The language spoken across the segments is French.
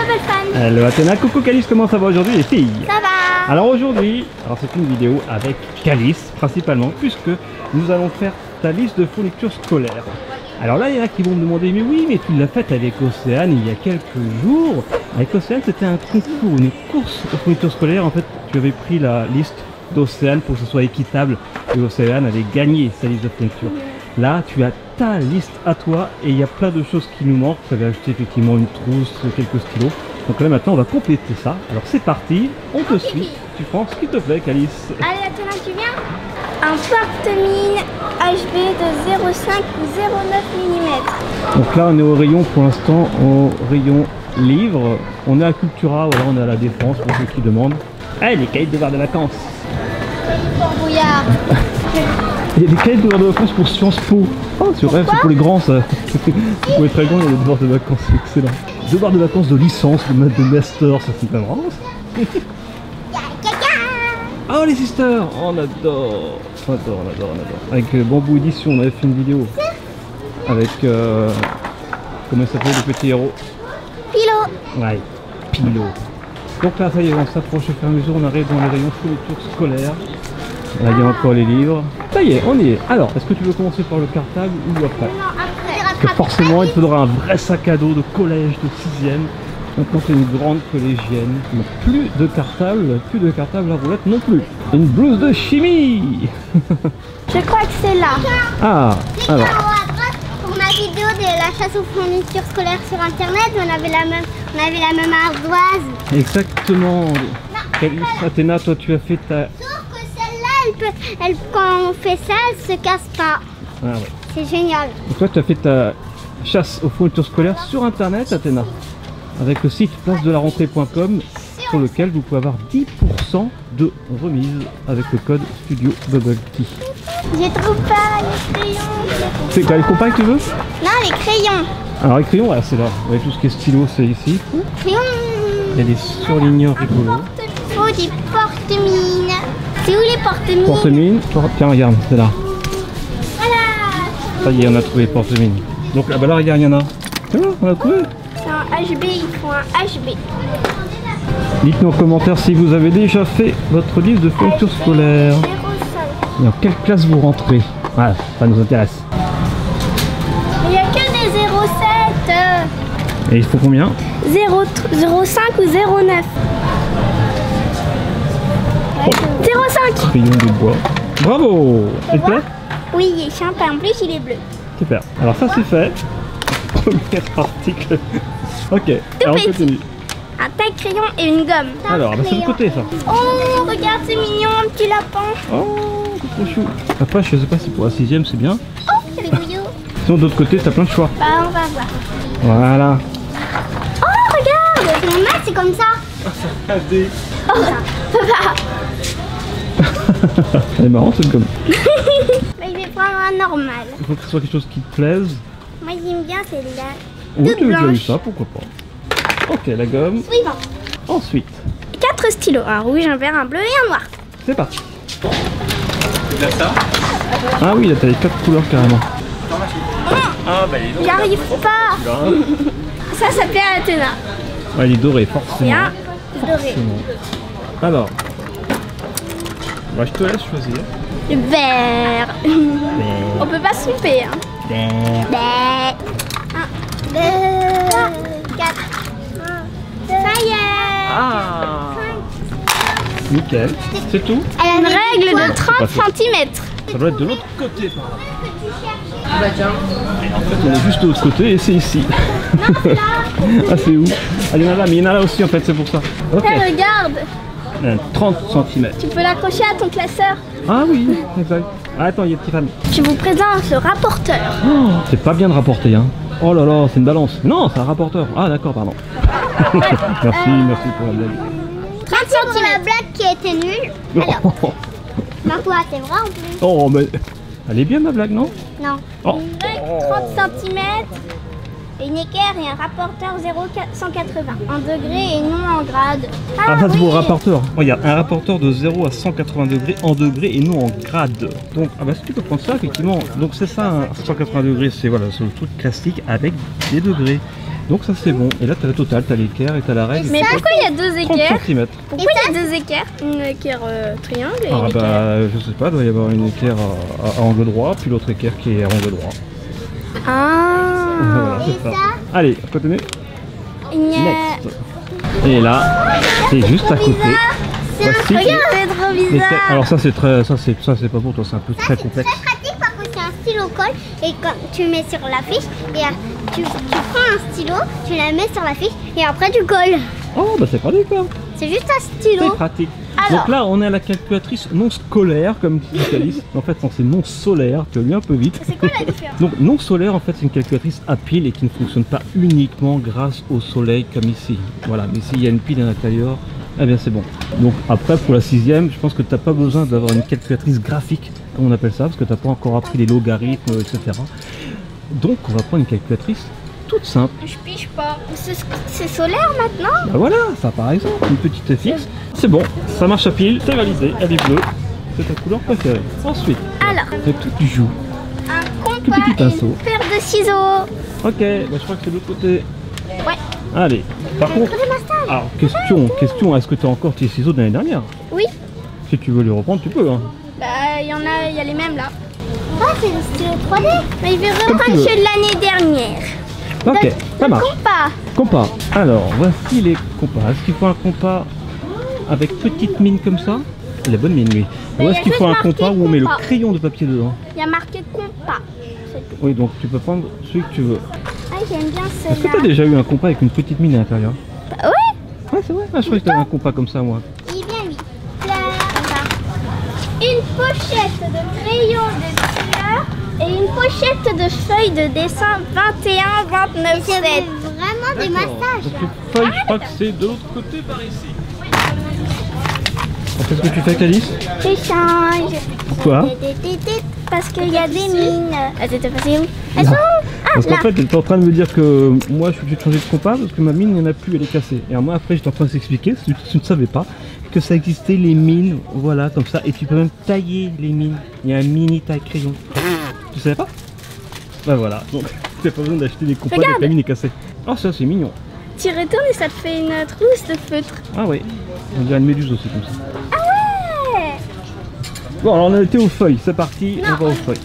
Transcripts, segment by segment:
Bubble Fan. Hello Athéna, coucou Calice, comment ça va aujourd'hui les filles? Ça va. Alors aujourd'hui, c'est une vidéo avec Calice principalement, puisque nous allons faire ta liste de fournitures scolaires. Alors là, il y en a qui vont me demander, mais oui, mais tu l'as faite avec Océane il y a quelques jours. Avec Océane, c'était un concours, une course de fournitures scolaires. En fait, tu avais pris la liste d'Océane pour que ce soit équitable et Océane avait gagné sa liste de fournitures. Là, tu as ta liste à toi et il y a plein de choses qui nous manquent. Tu avais acheté effectivement une trousse, quelques stylos. Donc là, maintenant, on va compléter ça. Alors c'est parti, on te suit. Tu prends ce qu'il te plaît, Calice. Allez, Athéna, tu viens? Un porte-mine HB de 0,5 ou 0,9 mm. Donc là, on est au rayon, pour l'instant, au rayon livre. On est à Cultura, ou alors on est à la Défense, pour ceux qui demandent. Ah, les cahiers de devoirs de vacances. Pour Brouillard. Il y a des cahiers de devoirs de vacances pour Sciences Po. Oh, c'est vrai, c'est pour les grands, ça. Pour les très grands, il y a des devoirs de vacances, c'est excellent. Devoirs de vacances de licence, de master, ça c'est pas marrant, ça. Oh, les sisters! Oh, on adore! On adore. Avec Bambou Édition, on avait fait une vidéo. Avec, comment il s'appelle, le petit héros? Pilo. Ouais, Pilo. Donc là, ça y est, on s'approche au fur et à mesure, on arrive dans les rayons fournitures scolaires. Là, il y a encore les livres. Ça y est, on y est. Alors, est-ce que tu veux commencer par le cartable ou après? Non, après. Parce que forcément, il faudra un vrai sac à dos de collège de 6e. Maintenant, c'est une grande collégienne. Donc, plus de cartable à roulette non plus. Une blouse de chimie. Je crois que c'est là. Ah, alors. Pour ma vidéo de la chasse aux fournitures scolaires sur internet, on avait la même ardoise. Exactement. Calice, Athéna, toi, tu as fait ta... Sauf que celle-là, quand on fait ça, elle se casse pas. Ah ouais. C'est génial. Donc toi, tu as fait ta chasse aux fournitures scolaires sur internet, Athéna, avec le site place-de-la-rentrée.com, sur lequel vous pouvez avoir 10% de remise avec le code Studio Bubble Tea. J'ai trop peur, les crayons. C'est quoi, les compacts que tu veux? Non, les crayons. Alors les crayons, voilà, c'est là. Vous voyez, tout ce qui est stylo, c'est ici. Crayons. Il y a des surligneurs rigolos. Oh, des porte-mines. C'est où les porte-mines? Porte-mine, tiens, regarde, c'est là. Voilà. Ça y est, on a trouvé porte-mine. Donc là, bah là, regarde, il y en a. Tiens, on a trouvé. C'est un HB, il faut un HB. Dites-nous en commentaire si vous avez déjà fait votre liste de fournitures scolaires. 0,5. Et en quelle classe vous rentrez? Voilà, ça nous intéresse. Il n'y a que des 0,7. Et il faut combien? 0,5 ou 0,9. 0,5. Crayon de bois. Bravo! Il te plaît? Oui, il est sympa. En plus, il est bleu. Super. Alors ça c'est fait. Premier article. Ok, alors on continue. Un taille-crayon et une gomme. Alors, bah, c'est le côté ça. Oh, regarde, c'est mignon, un petit lapin. Oh, c'est trop chou. Après, je sais pas si pour la 6e c'est bien. Oh, c'est les bouillots. Sinon, de l'autre côté, t'as plein de choix. Bah, on va voir. Voilà. Oh, regarde, mon masque, c'est comme ça. Oh, papa. Elle est marrante cette gomme. Bah, je vais prendre un normal. Il faut que ce soit quelque chose qui te plaise. Moi, j'aime bien celle-là. Oui, Toute tu as déjà eu blanche. ça, pourquoi pas. Ok, la gomme. Suivant. Ensuite, 4 stylos, un rouge, un vert, un bleu et un noir. c'est parti. Ah oui, là t'as les 4 couleurs carrément. Ah bah il est J'arrive pas. Ça plaît à Athéna. Ouais, il est doré, forcément. Bien doré. Forcément. Alors, bah, je te laisse choisir. Le vert. On peut pas se tromper. Hein. Vert. 1, 2, 4. Ça y est. Ah, nickel. C'est tout? Elle a une règle de 30 cm. Ça doit être de l'autre côté par là. En fait, on est juste de l'autre côté et c'est ici. Ah, c'est où? Ah, il y en a là, mais il y en a là aussi en fait, c'est pour ça. Ok. Regarde. 30 cm. Tu peux l'accrocher à ton classeur. Ah oui, exact. Ah, attends, il y a Tiffany. Je vous présente le rapporteur. Oh, c'est pas bien de rapporter, hein. Oh là là, c'est une balance. Non, c'est un rapporteur. Ah d'accord, pardon. merci pour la blague. 30 cm. La blague qui était nulle. Alors, ma foi, c'est vrai en plus. Oh, mais elle est bien ma blague, non? Non. Oh. Une règle 30 cm, une équerre et un rapporteur 0,180 en degrés et non en grade. Ah, ça c'est oui. pour rapporteur. Regarde, un rapporteur de 0 à 180 degrés en degrés et non en grade. Donc, ah bah si tu peux prendre ça, effectivement. Donc c'est ça, un 180 degrés, c'est voilà, c'est le truc classique avec des degrés. Donc ça c'est bon. Et là tu as le total, tu as l'équerre et tu as la règle. Mais pourquoi il y a deux 30 équerres? cm. Pourquoi il y a deux équerres? Une équerre triangle et Ah une équerre. bah je sais pas, il doit y avoir une équerre à angle droit, puis l'autre équerre qui est à angle droit. Ah. Voilà, c'est ça. Allez, on continue. Il y a... Next. Et là, c'est juste à côté. Voici Regarde, c'est trop les bizarre. alors ça c'est très, ça c'est pas pour toi, c'est un peu très complexe. C'est pratique parce que c'est un stylo colle et quand tu mets sur la fiche et tu prends un stylo, tu la mets sur la fiche et après tu colles. Oh bah c'est pratique hein. C'est juste un C'est stylo. pratique. Alors. Donc là on est à la calculatrice non scolaire comme dit Calice. En fait non, c'est non solaire, tu as lu un peu vite. C'est quoi la différence? Donc non solaire en fait c'est une calculatrice à pile et qui ne fonctionne pas uniquement grâce au soleil comme ici. Voilà, mais s'il y a une pile à l'intérieur, eh bien c'est bon. Donc après pour la 6e, je pense que tu n'as pas besoin d'avoir une calculatrice graphique, comme on appelle ça, parce que tu n'as pas encore appris les logarithmes, etc. Donc on va prendre une calculatrice toute simple. Je pige pas. C'est solaire maintenant? Bah voilà, ça par exemple, une petite fixe. C'est bon, ça marche à pile, c'est validé, elle est bleue. C'est ta couleur préférée. Ensuite, Alors, avec tout tu joues. un Tout compas petit et pinceau. une paire de ciseaux. Ok, bah je crois que c'est de l'autre côté. Ouais. Allez, par contre, alors question, est-ce que tu as encore tes ciseaux de l'année dernière? Oui. Si tu veux les reprendre, tu peux. Hein. Bah, il y a les mêmes là. Ah, c'est le stylo 3D. Mais je vais Comme tu reprendre veux. ceux de l'année dernière. Ok, ça marche. Compas. Compas. Alors, voici les compas. Est-ce qu'il faut un compas avec petite mine comme ça? La bonne mine, oui. Mais Ou il y est-ce a qu'il faut un juste marqué compas où on met le compas. crayon de papier dedans? Il y a marqué compas. C'est tout. Oui, donc tu peux prendre celui que tu veux. Ah, j'aime bien Est-ce que tu as celle-là. déjà eu un compas avec une petite mine à l'intérieur? Bah, ouais. Ouais, c'est vrai. Ah, je croyais que tu avais un compas comme ça, moi. Il est bien mis. Une pochette de crayons de couleur et une pochette de feuilles de dessin 21, 29, C'est 7. vraiment des massages. Donc les feuilles, je crois que c'est de l'autre côté par ici. Qu'est-ce que tu fais, Calice? Je change. Quoi? Parce qu'il y a des mines. Elles étaient passées où? Elles sont où? Ah, Parce qu'en là. fait, elle était en train de me dire que moi, je suis obligé de changer de compas parce que ma mine, il n'y en a plus, elle est cassée. Et alors moi, après, j'étais en train de s'expliquer, si tu ne savais pas, que ça existait les mines, voilà, comme ça. Et tu peux même tailler les mines. Il y a un mini taille-crayon. Tu savais pas? Bah voilà, donc tu n'as pas besoin d'acheter des compas dès que Regarde. la mine est cassée. Oh, ça, c'est mignon. Tu retournes et ça te fait une trousse de feutre. Ah oui, on dirait une méduse aussi comme ça. Ah ouais. Bon, alors on a été aux feuilles, c'est parti, Non. on va aux feuilles.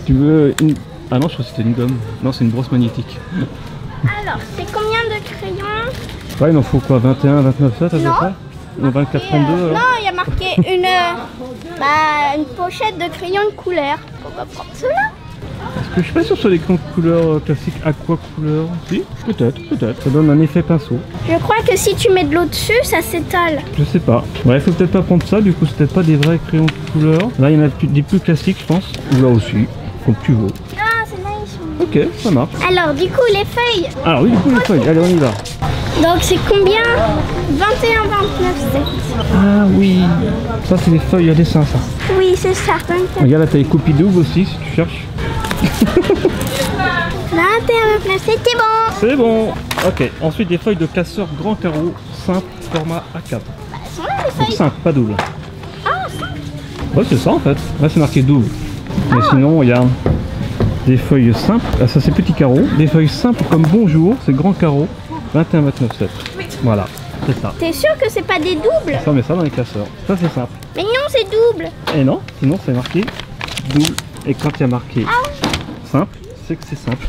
Tu veux une... Ah non, je crois que c'était une gomme. Non, c'est une brosse magnétique. Alors, c'est combien de crayons? Ouais, il en faut quoi, 21, 29, 7 à peu Non. près? Non, 24, 32 alors? Non, il y a marqué une pochette de crayons de couleur. On va prendre cela. Est-ce que je suis pas sûr sur les crayons de couleur classiques aqua couleur? Si, peut-être. Ça donne un effet pinceau. Je crois que si tu mets de l'eau dessus, ça s'étale. Je sais pas. Ouais, faut peut-être pas prendre ça, du coup c'est peut-être pas des vrais crayons de couleur. Là, il y en a des plus classiques, je pense. Ou là aussi, comme tu veux. Ah, c'est nice. Ok, ça marche. Alors, du coup, les feuilles. Alors oui, du coup les feuilles, allez on y va. Donc, c'est combien? 21, 29, 7. Ah oui, ça c'est des feuilles à dessin ça. Oui, c'est ça. 24, Regarde là, t'as les copies doubles aussi si tu cherches. 21, 29, 7, c'est bon. C'est bon. Ok, ensuite des feuilles de casseur grand carreau, simple, format A4. Elles sont là, les Donc feuilles. 5, pas double. Ah, 5. Ouais, c'est ça en fait. Là c'est marqué double. Mais sinon, il y a des feuilles simples. Ah, ça c'est petit carreau. Des feuilles simples comme bonjour, c'est grand carreau. 21, 29, 7. Voilà, c'est ça. T'es sûr que c'est pas des doubles? Ça, on met ça dans les casseurs. Ça c'est simple. Mais non, c'est double. Et non, sinon c'est marqué double. Et quand il y a marqué simple, c'est que c'est simple.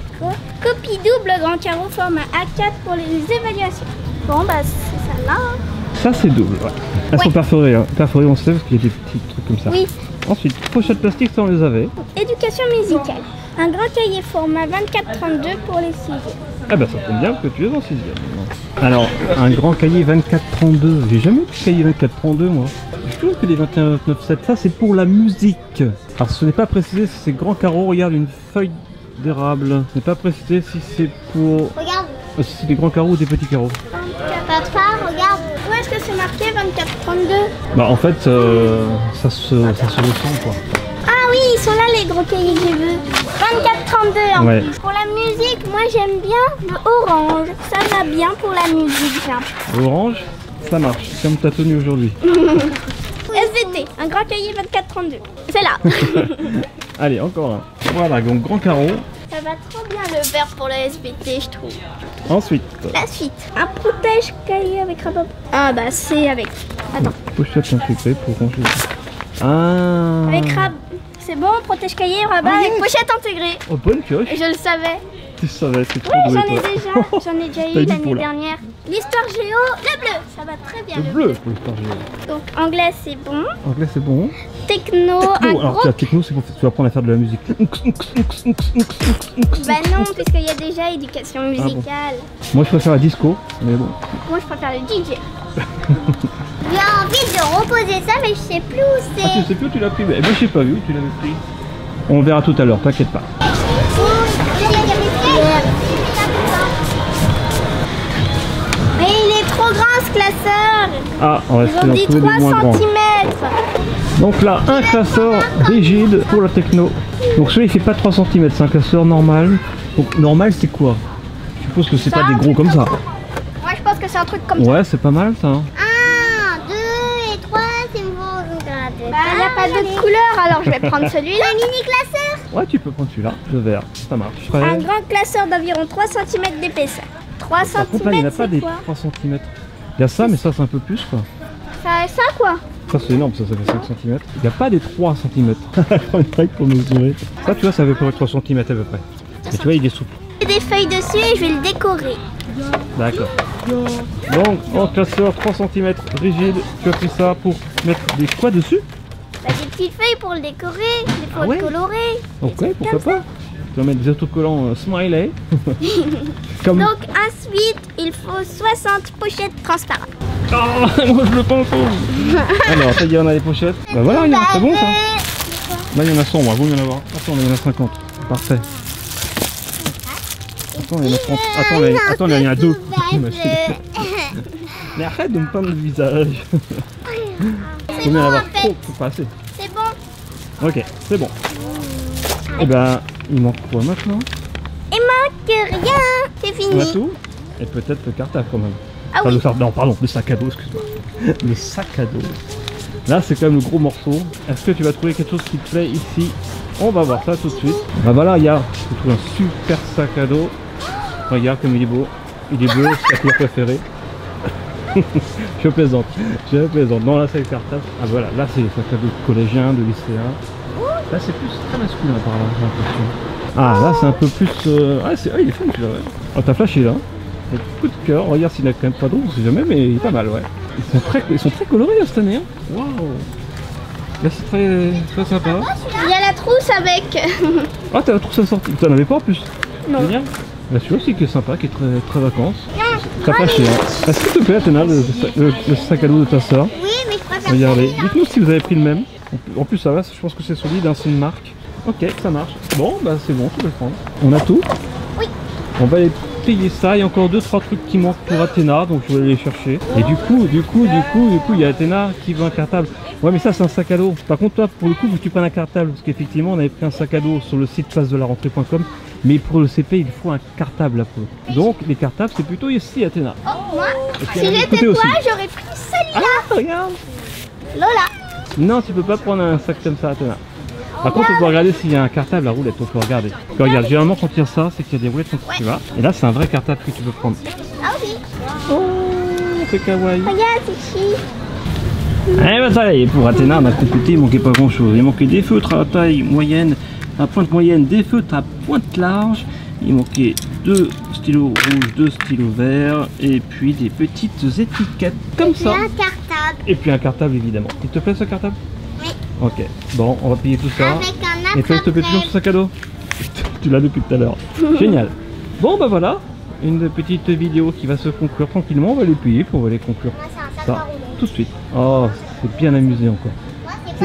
Copie double grand carreau format A4 pour les évaluations. Bon, bah, c'est ça là. Hein. Ça c'est double, ouais. Elles sont perforées, hein. Perforées on sait parce qu'il y a des petits trucs comme ça. Oui. Ensuite, pochette plastique, ça on les avait. Éducation musicale. Un grand cahier format 24-32 pour les 6e. Ah bah ça tombe bien que tu es en 6e. Alors, un grand cahier 24-32. J'ai jamais eu de cahier 24-32 moi. Je trouve que les 21-29-7, ça c'est pour la musique. Alors ce n'est pas précisé si c'est grand carreau, regarde une feuille d'érable. Ce n'est pas précisé si c'est pour... Regarde, si c'est des grands carreaux ou des petits carreaux. papa, regarde. Où est-ce que c'est marqué 24-32? Bah en fait, ça se ressent quoi. Ah oui, ils sont là les gros cahiers que j'ai vus. 24-32 en Ouais. plus. Pour la musique, moi j'aime bien le orange. Ça va bien pour la musique, j'ai l'impression. Orange, ça marche, comme ta tenue aujourd'hui. SVT, un grand cahier 24-32. C'est là. Allez, encore un. Voilà, donc grand carreau. Ça va trop bien le vert pour le SVT, je trouve. Ensuite, La suite, un protège-cahier avec rabat. Ah bah c'est avec. Attends. pochette intégrée pour ranger. Ah. Avec rabat. C'est bon, protège-cahier, rabat Ah, avec yes. pochette intégrée. Oh, bonne pioche. Je le savais. Tu savais, c'est trop Oui, doué, j'en ai toi. déjà T'as eu dit pour l'année là. dernière. L'histoire géo, le bleu, ça va très bien. Le bleu pour l'histoire géo. Donc anglais c'est bon. Anglais, c'est bon. Techno, un Techno, alors gros. tu as techno, c'est pour tu vas apprendre à faire de la musique. Bah non, puisqu'il y a déjà éducation bon. musicale. Moi, je préfère la disco, mais bon. Moi je préfère le DJ. J'ai envie de reposer ça, mais je sais plus où Ah, tu c'est. sais plus où tu l'as pris, mais moi, je sais pas vu où tu l'avais pris. On verra tout à l'heure, t'inquiète pas. Mais il est trop grand ce classeur. Ah, on va Ils essayer ont d'en dit trouver 3 des moins grands. cm. Donc là, un classeur rigide pour la techno. Donc celui-là, il fait pas 3 cm, c'est un classeur normal. Donc normal, c'est quoi? Je suppose que c'est Ça, pas des gros comme ça. Moi je pense que c'est un truc comme ça. Ouais, c'est pas mal ça. Hein. 1, 2 et 3, c'est bon. Bah il n'y a pas d'autre couleur alors je vais prendre celui-là. Un mini classeur. Ouais, tu peux prendre celui-là, le vert, ça marche. Un Prêt. grand classeur d'environ 3 cm d'épaisseur. 3 Par contre, là, il n'y en a cm pas des c'est quoi? 3 cm. Il y a ça, mais ça, c'est un peu plus quoi. Ça quoi? Ça, c'est énorme, ça fait 5 cm. Il n'y a pas des 3 cm. Prends une règle pour mesurer. Ça, tu vois, ça fait à peu près 3 cm à peu près. Et tu vois, il est souple. J'ai des feuilles dessus et je vais le décorer. D'accord. Donc, en classeur 3 cm rigide, tu as pris ça pour mettre des quoi dessus? Bah, des petites feuilles pour le décorer, des Ah pour ouais le colorer. Ok, pourquoi pas. Tu vas mettre des autocollants smiley. Comme... Donc ensuite, il faut 60 pochettes transparentes. Ah, moi je le pense. Alors, ça y est, on a les pochettes. Bah voilà, regarde, c'est bon ça. Là, il y en a 100, moi, vous, il y en a 20. Attends, il y en a 50. Parfait. Attends, il y en a 30. Attends, il y en a 2. Mais arrête de me peindre le visage. Faut bien en avoir trop, faut pas assez. C'est bon. Ok, c'est bon. Et ben, il manque quoi maintenant? Il manque rien. C'est On a fini. tout. Et peut-être le cartable quand même. Ah Enfin, oui. non, pardon, le sac à dos, excuse-moi. Le sac à dos. Là, c'est quand même le gros morceau. Est-ce que tu vas trouver quelque chose qui te plaît ici? On va voir ça tout de suite. Bah voilà, regarde, je trouve un super sac à dos. Regarde comme il est beau. Il est bleu, c'est ta couleur préférée. Je plaisante. Non, là, c'est le cartable. Ah voilà, là, c'est le sac à dos de collégien, de lycéen. Là, c'est plus très masculin par là, j'ai l'impression. Ah, là, c'est un peu plus... Ah, il est fun, celui-là, ouais. Oh, t'as flashé, là. Et coup de cœur. Regarde s'il a quand même pas d'eau, on sait jamais, mais il est pas mal, ouais. Ils sont très colorés, là, cette année. Hein. Waouh. Là, c'est très sympa. Il y a la trousse avec. Ah, t'as trouvé ça sorti. T'en avais pas en plus? Non. Génial. Là, celui-là aussi qui est sympa, qui est très vacances. T'as flashé, hein. Est-ce que te plaît, Athéna, le sac à dos de ta soeur? Oui, mais je préfère Regardez. celui-là. Dites-nous si vous avez pris le même. En plus, ça va, je pense que c'est solide, hein, c'est une marque. Ok, ça marche. Bon, bah c'est bon, tu peux le prendre. On a tout? Oui. On va aller payer ça. Il y a encore 2-3 trucs qui manquent pour Athéna, donc je vais aller les chercher. Et du coup, il y a Athéna qui veut un cartable. Ouais, mais ça, c'est un sac à dos. Par contre, toi, pour le coup, faut que tu prennes un cartable. Parce qu'effectivement, on avait pris un sac à dos sur le site place-de-la-rentrée.com. Mais pour le CP, il faut un cartable là pour le coup. Donc, les cartables, c'est plutôt ici, Athéna. Oh, moi, Et puis, si à l'autre j'étais côté toi, aussi. j'aurais pris celui-là. Ah, regarde. Lola. Non, tu peux pas prendre un sac comme ça, Athéna. Par contre, on peut regarder s'il y a un cartable à roulette, on peut regarder. Parce que regarde, généralement quand il y a ça, c'est qu'il y a des roulettes quand tu vas. Et là, c'est un vrai cartable que tu peux prendre. Ah oui. Oh, c'est kawaii. Regarde, c'est chic. Eh ben ça y est, pour Athéna, on a complété, il manquait pas grand chose. Il manquait des feutres à taille moyenne, à pointe moyenne, des feutres à pointe large. Il manquait 2 stylos rouges, 2 stylos verts, et puis des petites étiquettes comme ça. Un cartable Et puis un cartable évidemment. Il te plaît ce cartable? Oui. Ok, bon, on va payer tout ça. avec un Et toi, il te plaît toujours ce sac à dos? Tu l'as depuis tout à l'heure. Génial. Bon, bah voilà, une petite vidéo qui va se conclure tranquillement. On va les payer, puis on va les conclure ça tout de suite. Oh, c'est bien amusé encore.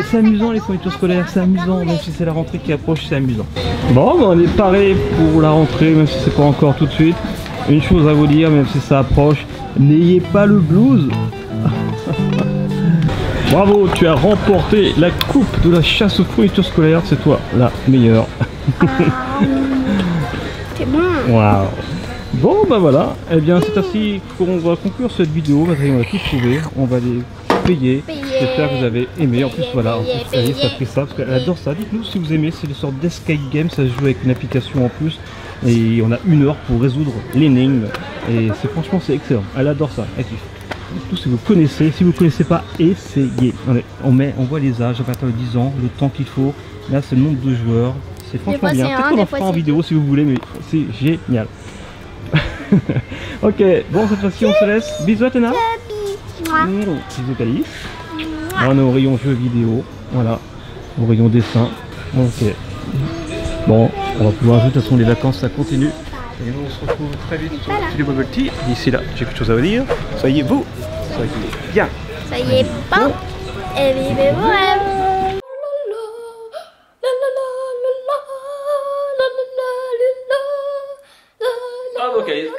C'est amusant les fournitures scolaires, c'est amusant, même si c'est la rentrée qui approche, c'est amusant. Bon, bah, on est paré pour la rentrée, même si c'est pas encore tout de suite. Une chose à vous dire, même si ça approche, n'ayez pas le blues. Bravo, tu as remporté la coupe de la chasse aux fournitures scolaires, c'est toi la meilleure. C'est bon. Waouh. Bon bah voilà, eh bien c'est ainsi qu'on va conclure cette vidéo. On va tout trouver, on va les payer. Payer. j'espère que vous avez aimé. En plus, voilà, Alice a pris ça parce qu'elle adore ça. Dites-nous si vous aimez, c'est une sorte d'escape game, ça se joue avec une application en plus. Et on a 1 heure pour résoudre l'énigme. Et franchement, c'est excellent. Elle adore ça, elle kiffe. Tout si vous connaissez, si vous ne connaissez pas, essayez. On voit les âges à partir de 10 ans, le temps qu'il faut. Là, c'est le nombre de joueurs. C'est franchement bien. Peut-être qu'on en fera en vidéo si vous voulez, mais c'est génial. Ok, bon, cette fois-ci, on se laisse. Bisous à Tena. Bisous Calice. On est au rayon jeux vidéo. Voilà, au rayon dessin. Ok. Bon, on va pouvoir jouer. De toute façon, les vacances, ça continue. Et nous, on se retrouve très vite sur les Bubble Tea. D'ici là, j'ai quelque chose à vous dire. Soyez vous, soyez bien. Soyez bon et vivez vos rêves. Bravo, Calice.